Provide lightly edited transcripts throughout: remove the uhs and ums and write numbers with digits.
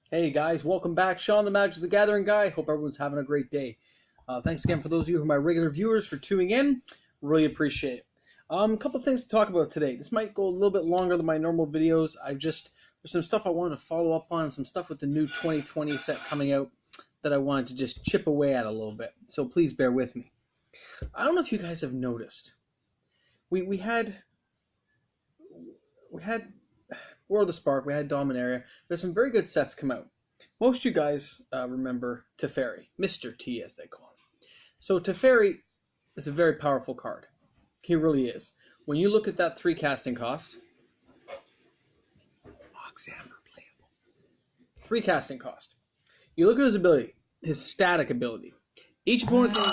Hey guys, welcome back. Sean the Magic the Gathering guy. Hope everyone's having a great day. Thanks again for those of you who are my regular viewers for tuning in. Really appreciate it. A couple things to talk about today. This might go a little bit longer than my normal videos. There's some stuff I wanted to follow up on, some stuff with the new 2020 set coming out that I wanted to just chip away at a little bit. So please bear with me. I don't know if you guys have noticed. We had War of the Spark, we had Dominaria. There's some very good sets come out. Most of you guys remember Teferi, Mr. T as they call him. So Teferi is a very powerful card. He really is. When you look at that 3 casting cost, Mox Amber playable. 3 casting cost. You look at his ability, his static ability. Each opponent can...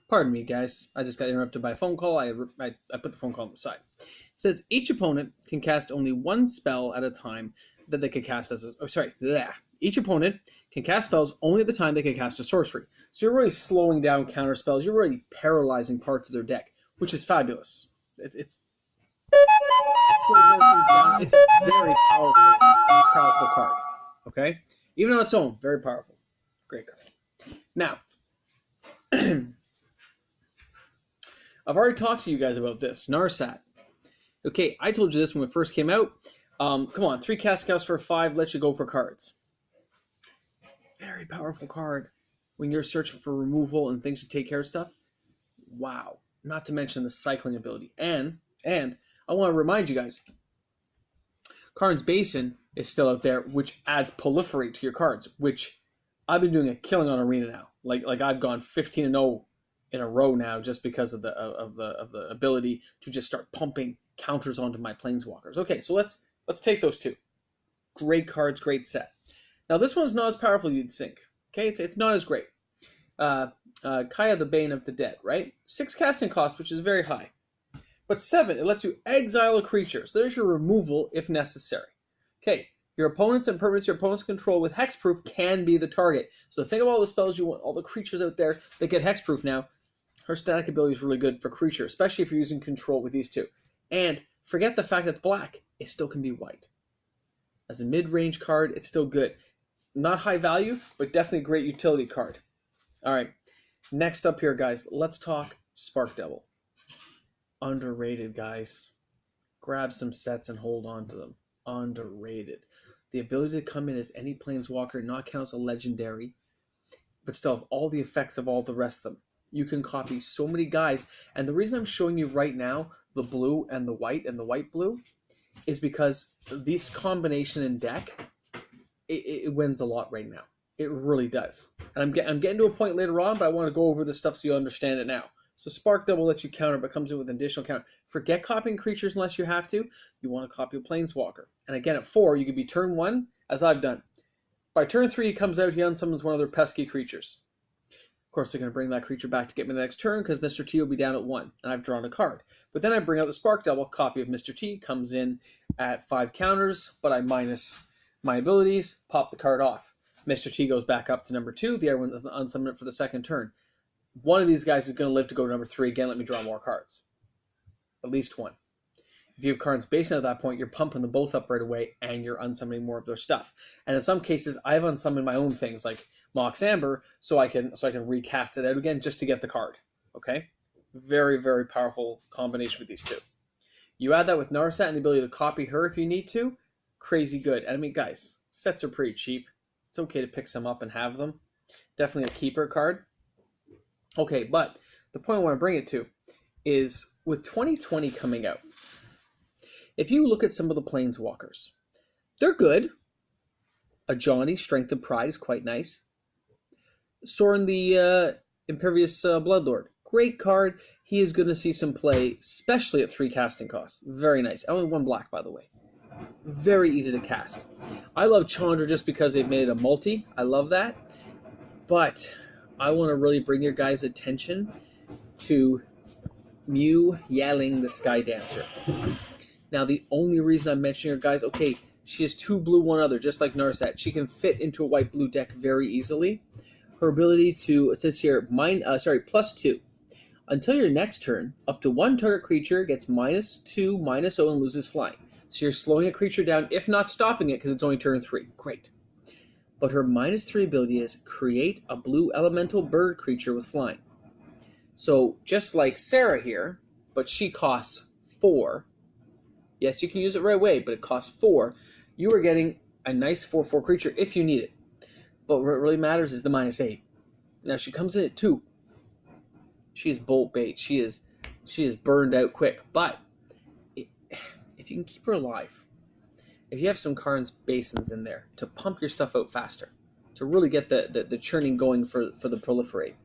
Pardon me, guys. I just got interrupted by a phone call. I put the phone call on the side. It says each opponent can cast only 1 spell at a time that they can cast as a... Oh, sorry. Bleh. Each opponent can cast spells only at the time they can cast a sorcery. So you're really slowing down counter spells. You're really paralyzing parts of their deck, which is fabulous. It slows things down. It's a very powerful card. Okay? Even on its own, very powerful. Great card. Now... I've already talked to you guys about this. Narsat. Okay, I told you this when it first came out. Come on, 3 cast costs for 5 lets you go for cards. Very powerful card when you're searching for removal and things to take care of stuff. Wow. Not to mention the cycling ability. And I want to remind you guys, Karn's Basin is still out there, which adds Proliferate to your cards, which I've been doing a killing on Arena now. Like I've gone 15-0 in a row now just because of the ability to just start pumping counters onto my planeswalkers. Okay, so let's take those 2. Great cards, great set. Now this one's not as powerful you'd think. Okay, it's not as great. Kaya the Bane of the Dead, right? 6 casting cost, which is very high. But 7, it lets you exile a creature. So there's your removal if necessary. Okay, your opponents and permanents your opponents control with hexproof can be the target. So think of all the spells you want, all the creatures out there that get hexproof now. Her static ability is really good for creatures, especially if you're using control with these 2. And forget the fact that it's black. It still can be white. As a mid-range card, it's still good. Not high value, but definitely a great utility card. All right, next up here, guys, let's talk Spark Devil. Underrated, guys. Grab some sets and hold on to them. Underrated. The ability to come in as any planeswalker, not count as a legendary, but still have all the effects of all the rest of them. You can copy so many guys, and the reason I'm showing you right now the blue and the white blue is because this combination in deck, it wins a lot right now. It really does. And I'm getting to a point later on, but I want to go over this stuff so you understand it now. So Spark Double lets you counter, but comes in with an additional counter. Forget copying creatures unless you have to. You want to copy a Planeswalker. And again, at 4, you could be turn 1, as I've done. By turn 3, he comes out, he unsummons one of their pesky creatures. Of course, they're going to bring that creature back to get me the next turn because Mr. T will be down at 1, and I've drawn a card. But then I bring out the Spark Double, copy of Mr. T, comes in at 5 counters, but I minus my abilities, pop the card off. Mr. T goes back up to number 2, the other one doesn't unsummon it for the second turn. One of these guys is going to live to go to number 3. Again, let me draw more cards. At least 1. If you have Karn's Basin at that point, you're pumping them both up right away, and you're unsummoning more of their stuff. And in some cases, I've unsummoned my own things, like Mox Amber, so I can recast it out again just to get the card. Okay? Very, very powerful combination with these 2. You add that with Narsat and the ability to copy her if you need to. Crazy good. And I mean, guys, sets are pretty cheap. It's okay to pick some up and have them. Definitely a keeper card. Okay, but the point I want to bring it to is with 2020 coming out, if you look at some of the Planeswalkers, they're good. A Johnny, Strength and Pride, is quite nice. Sorin the Impervious Bloodlord, great card. He is going to see some play, especially at 3 casting costs. Very nice. Only 1 black, by the way. Very easy to cast. I love Chandra just because they've made it a multi. I love that. But I want to really bring your guys' attention to Mew Yaling the Sky Dancer. Now, the only reason I'm mentioning her, guys, okay, she has 2 blue, 1 other, just like Narsat. She can fit into a white-blue deck very easily. Her ability to, it says here, +2. Until your next turn, up to one target creature gets -2/-0 and loses flying. So you're slowing a creature down, if not stopping it, because it's only turn 3. Great. But her -3 ability is create a blue elemental bird creature with flying. So just like Sarah here, but she costs 4. Yes, you can use it right away, but it costs 4. You are getting a nice 4/4 creature if you need it. But what really matters is the -8. Now she comes in at 2. She is bolt bait. She is burned out quick. But if you can keep her alive, if you have some Karn's Basins in there to pump your stuff out faster, to really get the churning going for the proliferate,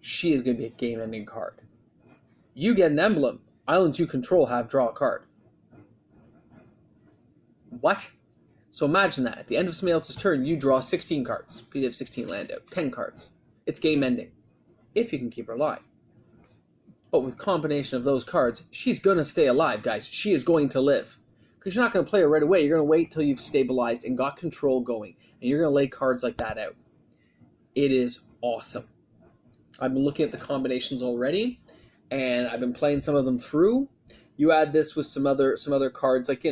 she is going to be a game-ending card. You get an emblem. Islands you control have draw a card. What? So imagine that. At the end of somebody else's turn, you draw 16 cards because you have 16 land out. 10 cards. It's game-ending. If you can keep her alive. But with combination of those cards, she's going to stay alive, guys. She is going to live. Because you're not going to play her right away. You're going to wait till you've stabilized and got control going. And you're going to lay cards like that out. It is awesome. I've been looking at the combinations already. And I've been playing some of them through. You add this with some other cards like,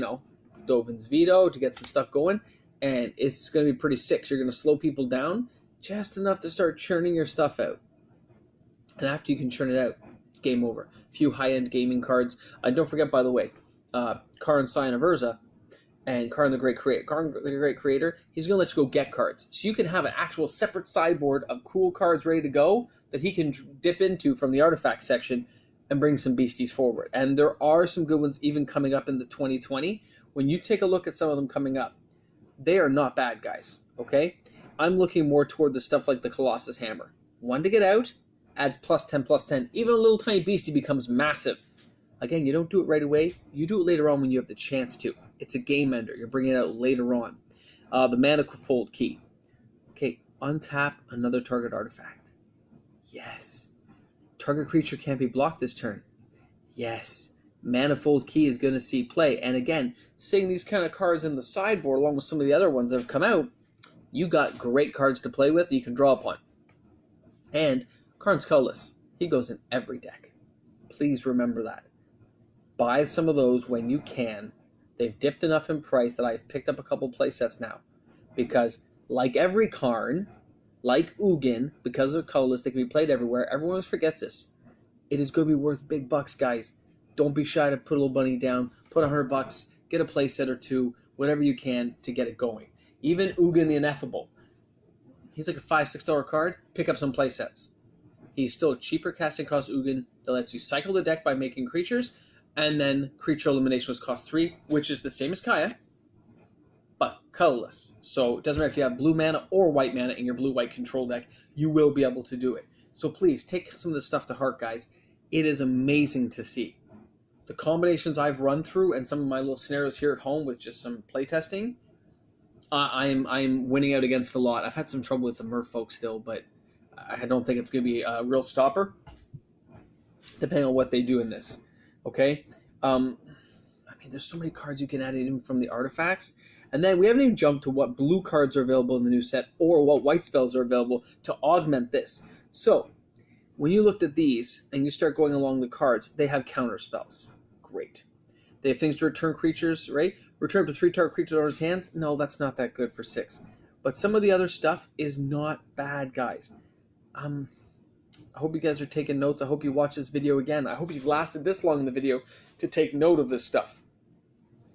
Dovin's Veto to get some stuff going. And it's going to be pretty sick. So you're going to slow people down just enough to start churning your stuff out. And after you can churn it out, it's game over. A few high-end gaming cards. Don't forget, by the way, Karn Scion of Urza and Karn the Great Creator. Karn the Great Creator, he's going to let you go get cards. So you can have an actual separate sideboard of cool cards ready to go that he can dip into from the artifact section and bring some beasties forward. And there are some good ones even coming up in the 2020. When you take a look at some of them coming up, they are not bad, guys. Okay? I'm looking more toward the stuff like the Colossus Hammer. One to get out, adds +10/+10. Even a little tiny beastie becomes massive. Again, you don't do it right away. You do it later on when you have the chance to. It's a game ender. You're bringing it out later on. The Manifold Key. Okay, untap another target artifact. Yes. Target creature can't be blocked this turn. Yes. Manifold Key is going to see play. And again, seeing these kind of cards in the sideboard along with some of the other ones that have come out, you got great cards to play with that you can draw upon. And Karn's Colorless, he goes in every deck. Please remember that. Buy some of those when you can. They've dipped enough in price that I've picked up a couple playsets now. Because like every Karn, like Ugin, because of Colorless, they can be played everywhere. Everyone always forgets this. It is going to be worth big bucks, guys. Don't be shy to put a little money down. Put $100, get a playset or two, whatever you can to get it going. Even Ugin the Ineffable. He's like a $5-6 card. Pick up some playsets. He's still a cheaper casting cost Ugin that lets you cycle the deck by making creatures, and then creature elimination was cost 3, which is the same as Kaya, but colorless. So it doesn't matter if you have blue mana or white mana in your blue-white control deck, you will be able to do it. So please, take some of this stuff to heart, guys. It is amazing to see. The combinations I've run through and some of my little scenarios here at home with just some playtesting, I'm winning out against a lot. I've had some trouble with the merfolk still, but I don't think it's going to be a real stopper, depending on what they do in this. Okay? There's so many cards you can add in from the artifacts. And then we haven't even jumped to what blue cards are available in the new set or what white spells are available to augment this. So, when you looked at these and you start going along the cards, they have counter spells. Great. They have things to return creatures, right? Return to 3 target creatures on his hands? No, that's not that good for 6. But some of the other stuff is not bad, guys. I hope you guys are taking notes. I hope you watch this video again. I hope you've lasted this long in the video to take note of this stuff.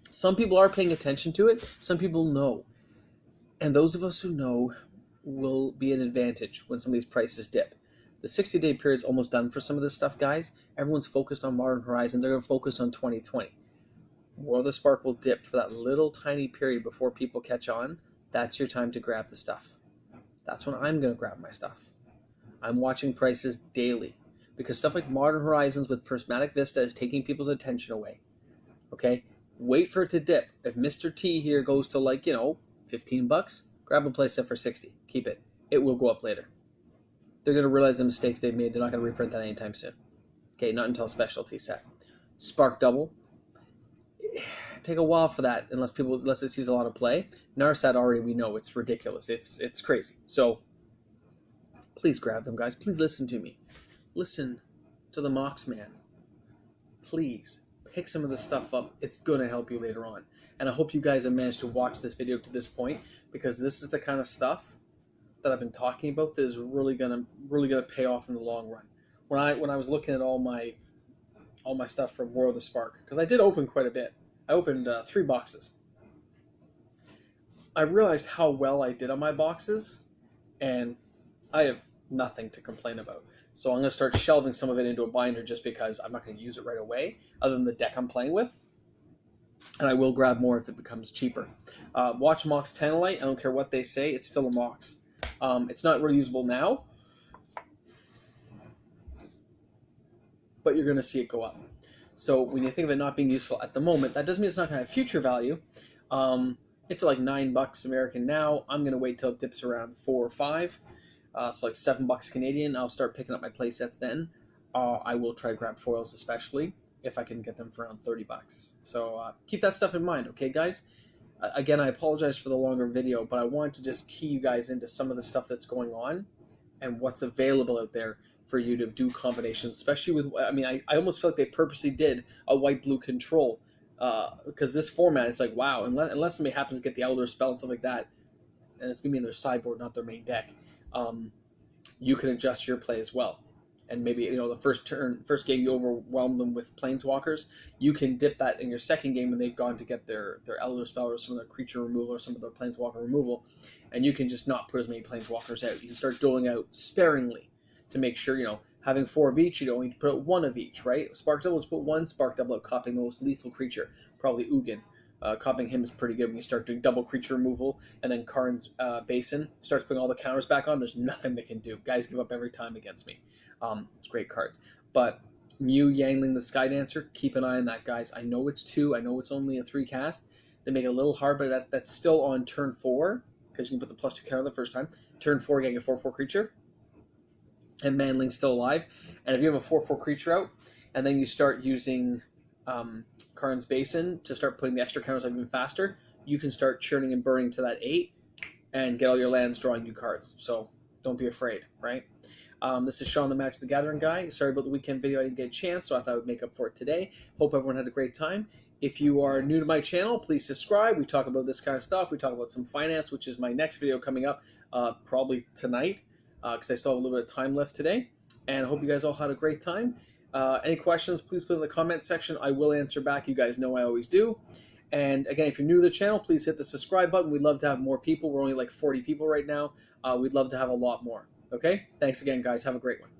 Some people are paying attention to it. Some people know. And those of us who know will be an advantage when some of these prices dip. The 60-day period is almost done for some of this stuff, guys. Everyone's focused on Modern Horizons. They're going to focus on 2020. War of the Spark will dip for that little tiny period before people catch on. That's your time to grab the stuff. That's when I'm going to grab my stuff. I'm watching prices daily because stuff like Modern Horizons with Prismatic Vista is taking people's attention away. Okay? Wait for it to dip. If Mr. T here goes to like, $15, grab a playset for 60. Keep it. It will go up later. They're going to realize the mistakes they've made. They're not going to reprint that anytime soon. Okay, not until specialty set. Spark Double. Take a while for that unless it sees a lot of play. Narsat already we know it's ridiculous. It's crazy. So please grab them, guys. Please listen to me. Listen to the Mox Man. Please pick some of this stuff up. It's going to help you later on. And I hope you guys have managed to watch this video to this point, because this is the kind of stuff that I've been talking about that is really gonna pay off in the long run. When I was looking at all my stuff from War of the Spark, because I did open quite a bit. I opened 3 boxes. I realized how well I did on my boxes, and I have nothing to complain about. So I'm going to start shelving some of it into a binder just because I'm not going to use it right away, other than the deck I'm playing with. And I will grab more if it becomes cheaper. Watch Mox Tantalite. I don't care what they say. It's still a Mox. It's not really usable now, but you're going to see it go up. So when you think of it not being useful at the moment, that doesn't mean it's not going to have future value. It's like $9 American now. I'm going to wait till it dips around 4 or 5. So like $7 Canadian. I'll start picking up my play sets then. I will try to grab foils, especially if I can get them for around $30. So keep that stuff in mind, okay, guys? Again, I apologize for the longer video, but I wanted to just key you guys into some of the stuff that's going on and what's available out there for you to do combinations, especially with, I mean, I almost feel like they purposely did a white-blue control, because this format, it's like, wow, unless somebody happens to get the Elder Spell and stuff like that, and it's going to be in their sideboard, not their main deck, you can adjust your play as well. And maybe, you know, the first game you overwhelm them with Planeswalkers, you can dip that in your second game when they've gone to get their Elder Spell or some of their creature removal or some of their Planeswalker removal, and you can just not put as many Planeswalkers out. You can start doling out sparingly to make sure, you know, having 4 of each, you don't need to put out 1 of each, right? Spark Double, just put 1 Spark Double out, copying the most lethal creature, probably Ugin. Copying him is pretty good when you start doing double creature removal, and then Karn's Basin starts putting all the counters back on. There's nothing they can do. Guys give up every time against me. It's great cards. But Mew Yangling the Sky Dancer, keep an eye on that, guys. I know it's 2. I know it's only a 3 cast. They make it a little hard, but that's still on turn 4, because you can put the +2 counter the first time. Turn 4, getting a 4/4 creature. And Manling's still alive. And if you have a 4/4 creature out, and then you start using Karn's Basin to start putting the extra counters even faster, you can start churning and burning to that 8 and get all your lands drawing new cards. So don't be afraid, right? This is Sean, the Magic the Gathering guy. Sorry about the weekend video. I didn't get a chance, so I thought I would make up for it today. Hope everyone had a great time. If you are new to my channel, please subscribe. We talk about this kind of stuff. We talk about some finance, which is my next video coming up probably tonight, because I still have a little bit of time left today. And I hope you guys all had a great time. Any questions, please put in the comment section. I will answer back. You guys know I always do. And again, if you're new to the channel, please hit the subscribe button. We'd love to have more people. We're only like 40 people right now. We'd love to have a lot more. Okay? Thanks again, guys. Have a great one.